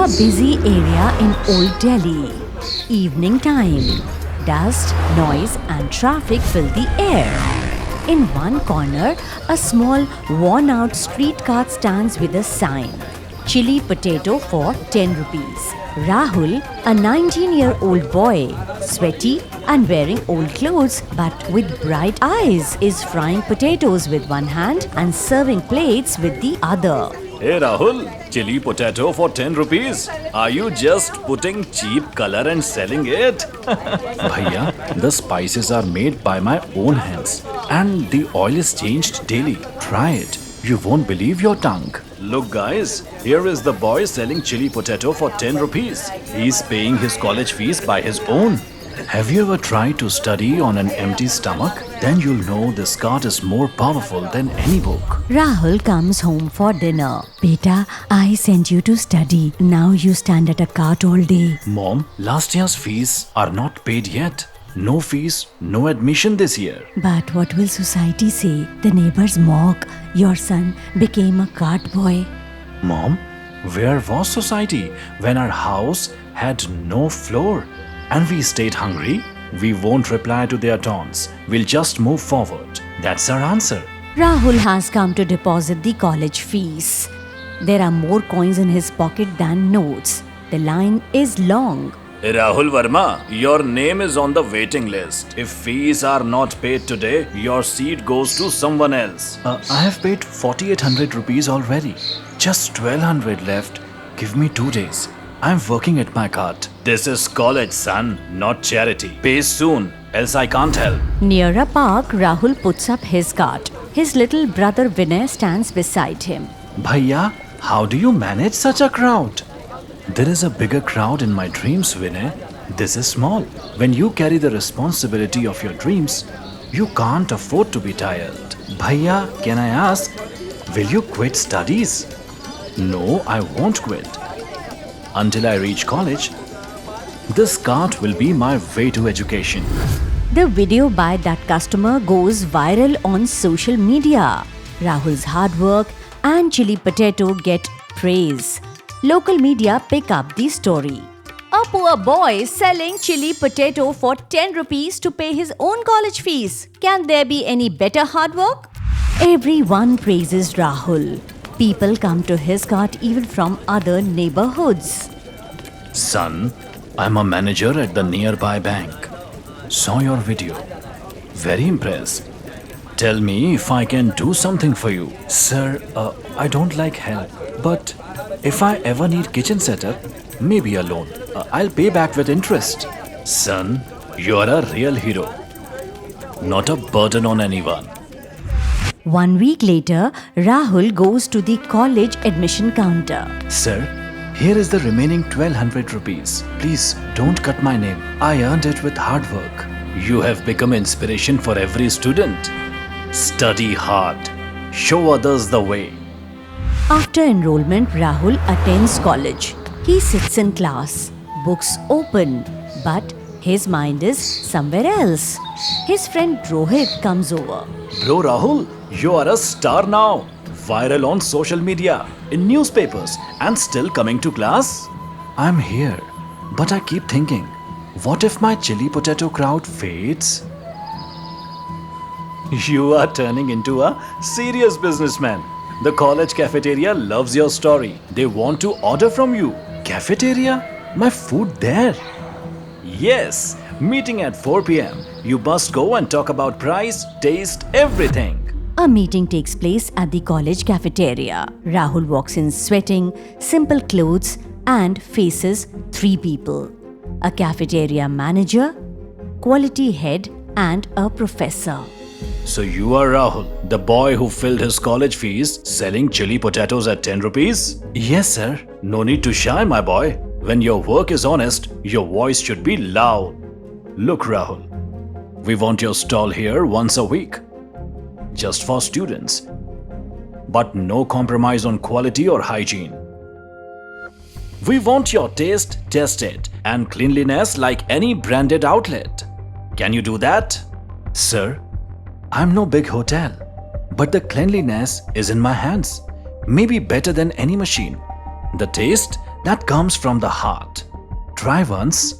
A busy area in Old Delhi. Evening time. Dust, noise and traffic fill the air. In one corner, a small worn-out street cart stands with a sign. Chili potato for 10 rupees. Rahul, a 19-year-old boy, sweaty and wearing old clothes but with bright eyes, is frying potatoes with one hand and serving plates with the other. Hey Rahul, chili potato for 10 rupees. Are you just putting cheap color and selling it? Bhaiya, the spices are made by my own hands and the oil is changed daily. Try it. You won't believe your tongue. Look guys, here is the boy selling chili potato for 10 rupees. He's paying his college fees by his own. Have you ever tried to study on an empty stomach? Then you'll know this cart is more powerful than any book. Rahul comes home for dinner. Beta, I sent you to study. Now you stand at a cart all day. Mom, last year's fees are not paid yet. No fees, no admission this year. But what will society say? The neighbors mock. Your son became a cart boy. Mom, where was society when our house had no floor and we stayed hungry? We won't reply to their taunts. We'll just move forward. That's our answer. Rahul has come to deposit the college fees. There are more coins in his pocket than notes. The line is long. Rahul Verma, your name is on the waiting list. If fees are not paid today, your seat goes to someone else. I have paid 4800 rupees already. Just 1200 left. Give me 2 days. I'm working at my cart. This is college, son, not charity. Pay soon, else I can't help. Near a park, Rahul puts up his cart. His little brother Vinay stands beside him. Bhaiya, how do you manage such a crowd? There is a bigger crowd in my dreams, Vinay. This is small. When you carry the responsibility of your dreams, you can't afford to be tired. Bhaiya, can I ask, will you quit studies? No, I won't quit. Until I reach college, this cart will be my way to education. The video by that customer goes viral on social media. Rahul's hard work and chili potato get praise. Local media pick up the story. A poor boy selling chili potato for 10 rupees to pay his own college fees. Can there be any better hard work? Everyone praises Rahul. People come to his cart even from other neighborhoods. Son, I'm a manager at the nearby bank. Saw your video. Very impressed. Tell me if I can do something for you. Sir, I don't like help. But if I ever need kitchen setup, maybe a loan. I'll pay back with interest. Son, you're a real hero. Not a burden on anyone. 1 week later, Rahul goes to the college admission counter. Sir, here is the remaining 1200 rupees. Please don't cut my name. I earned it with hard work. You have become inspiration for every student. Study hard. Show others the way. After enrollment, Rahul attends college. He sits in class, books open, but his mind is somewhere else. His friend Rohit comes over. Bro Rahul, you are a star now. Viral on social media, in newspapers, and still coming to class? I'm here, but I keep thinking, what if my chili potato crowd fades? You are turning into a serious businessman. The college cafeteria loves your story. They want to order from you. Cafeteria? My food there? Yes, meeting at 4 p.m. You must go and talk about price, taste, everything. A meeting takes place at the college cafeteria. Rahul walks in sweating, simple clothes, and faces 3 people: a cafeteria manager, quality head, and a professor. So you are Rahul, the boy who filled his college fees selling chili potatoes at 10 rupees? Yes, sir. No need to shy, my boy. When your work is honest, your voice should be loud. Look, Rahul, we want your stall here once a week. Just for students. But no compromise on quality or hygiene. We want your taste tested and cleanliness like any branded outlet. Can you do that? Sir, I'm no big hotel, but the cleanliness is in my hands. Maybe better than any machine. The taste, that comes from the heart. Try once.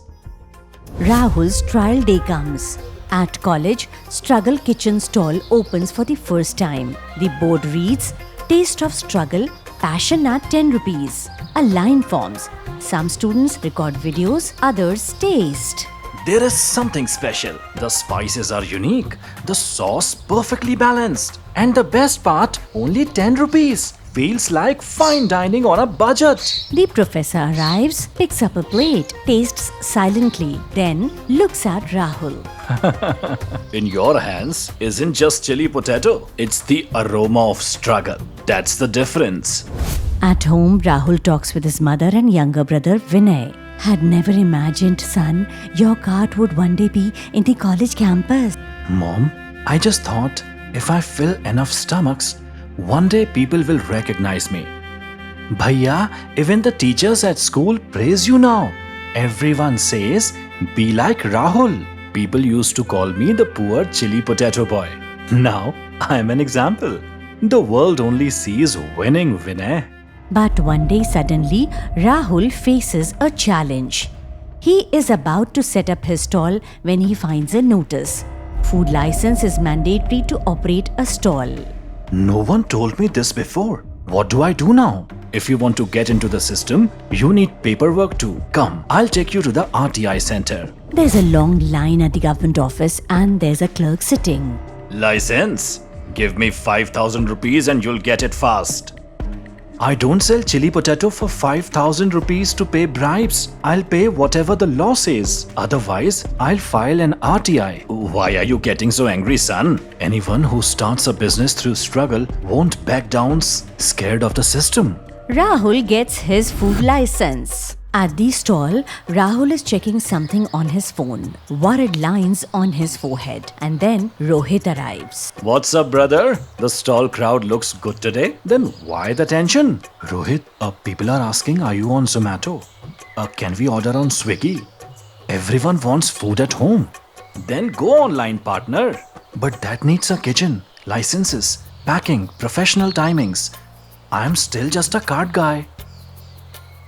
Rahul's trial day comes. At college, Struggle Kitchen stall opens for the first time. The board reads, Taste of Struggle, Passion at 10 rupees. A line forms. Some students record videos, others taste. There is something special. The spices are unique. The sauce perfectly balanced. And the best part, only 10 rupees. Feels like fine dining on a budget. The professor arrives, picks up a plate, tastes silently, then looks at Rahul. In your hands isn't just chili potato, it's the aroma of struggle. That's the difference. At home, Rahul talks with his mother and younger brother Vinay. Had never imagined, son, your cart would one day be in the college campus. Mom, I just thought if I fill enough stomachs, one day people will recognize me. Bhaiya, even the teachers at school praise you now. Everyone says, be like Rahul. People used to call me the poor chili potato boy. Now, I'm an example. The world only sees winning, Vinay. But one day suddenly, Rahul faces a challenge. He is about to set up his stall when he finds a notice. Food license is mandatory to operate a stall. No one told me this before. What do I do now? If you want to get into the system, you need paperwork too. Come, I'll take you to the RTI center. There's a long line at the government office and there's a clerk sitting. License? Give me 5,000 rupees and you'll get it fast. I don't sell chili potato for 5,000 rupees to pay bribes. I'll pay whatever the law says. Otherwise, I'll file an RTI. Why are you getting so angry, son? Anyone who starts a business through struggle won't back down scared of the system. Rahul gets his food license. At the stall, Rahul is checking something on his phone. Worried lines on his forehead. And then Rohit arrives. What's up, brother? The stall crowd looks good today. Then why the tension? Rohit, people are asking, are you on Zomato? Can we order on Swiggy? Everyone wants food at home. Then go online, partner. But that needs a kitchen, licenses, packing, professional timings. I'm still just a cart guy.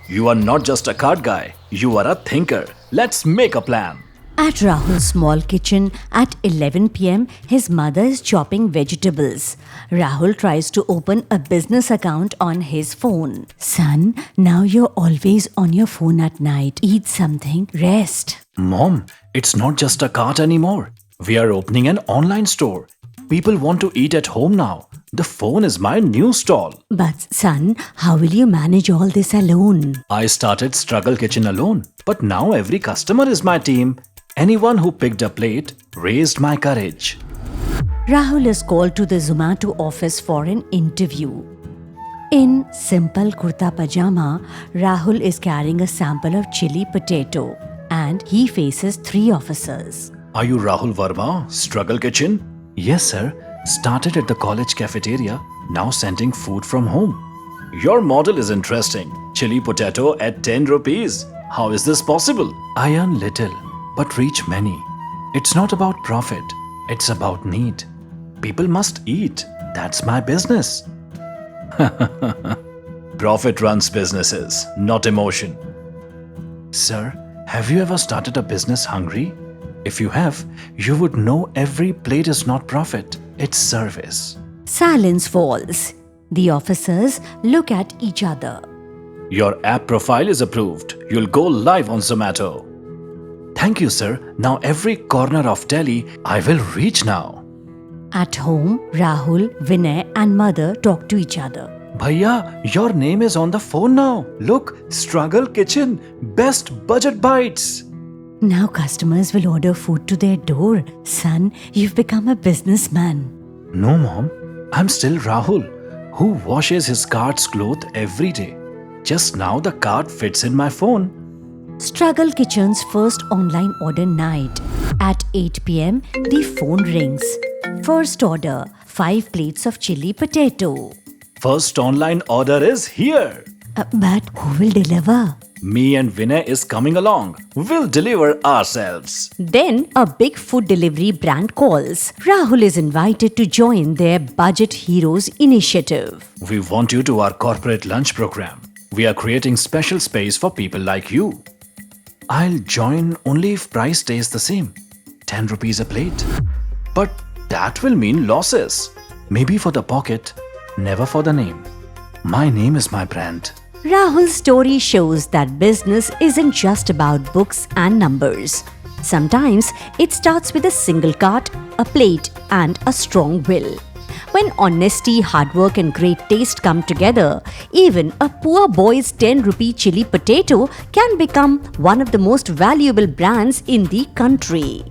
You are not just a cart guy. You are a thinker. Let's make a plan. At Rahul's small kitchen at 11 p.m., his mother is chopping vegetables. Rahul tries to open a business account on his phone. Son, now you're always on your phone at night. Eat something, rest. Mom, it's not just a cart anymore. We are opening an online store. People want to eat at home now. The phone is my new stall. But son, how will you manage all this alone? I started Struggle Kitchen alone. But now every customer is my team. Anyone who picked a plate raised my courage. Rahul is called to the Zomato office for an interview. In simple kurta pajama, Rahul is carrying a sample of chili potato and he faces 3 officers. Are you Rahul Verma, Struggle Kitchen? Yes, sir. Started at the college cafeteria, now sending food from home. Your model is interesting. Chili potato at 10 rupees. How is this possible? I earn little, but reach many. It's not about profit. It's about need. People must eat. That's my business. Profit runs businesses, not emotion. Sir, have you ever started a business hungry? If you have, you would know every plate is not profit, it's service. Silence falls. The officers look at each other. Your app profile is approved. You'll go live on Zomato. Thank you, sir. Now every corner of Delhi, I will reach now. At home, Rahul, Vinay and mother talk to each other. Bhaiya, your name is on the phone now. Look, Struggle Kitchen, best budget bites. Now customers will order food to their door. Son, you've become a businessman. No, Mom. I'm still Rahul, who washes his cart's clothes every day. Just now the cart fits in my phone. Struggle Kitchen's first online order night. At 8 p.m., the phone rings. First order, 5 plates of chili potato. First online order is here. But who will deliver? Me and Vinay is coming along. We'll deliver ourselves. Then a big food delivery brand calls. Rahul is invited to join their Budget Heroes initiative. We want you to our corporate lunch program. We are creating special space for people like you. I'll join only if price stays the same. 10 rupees a plate. But that will mean losses. Maybe for the pocket, never for the name. My name is my brand. Rahul's story shows that business isn't just about books and numbers. Sometimes it starts with a single cart, a plate, and a strong will. When honesty, hard work, and great taste come together, even a poor boy's 10 rupee chili potato can become one of the most valuable brands in the country.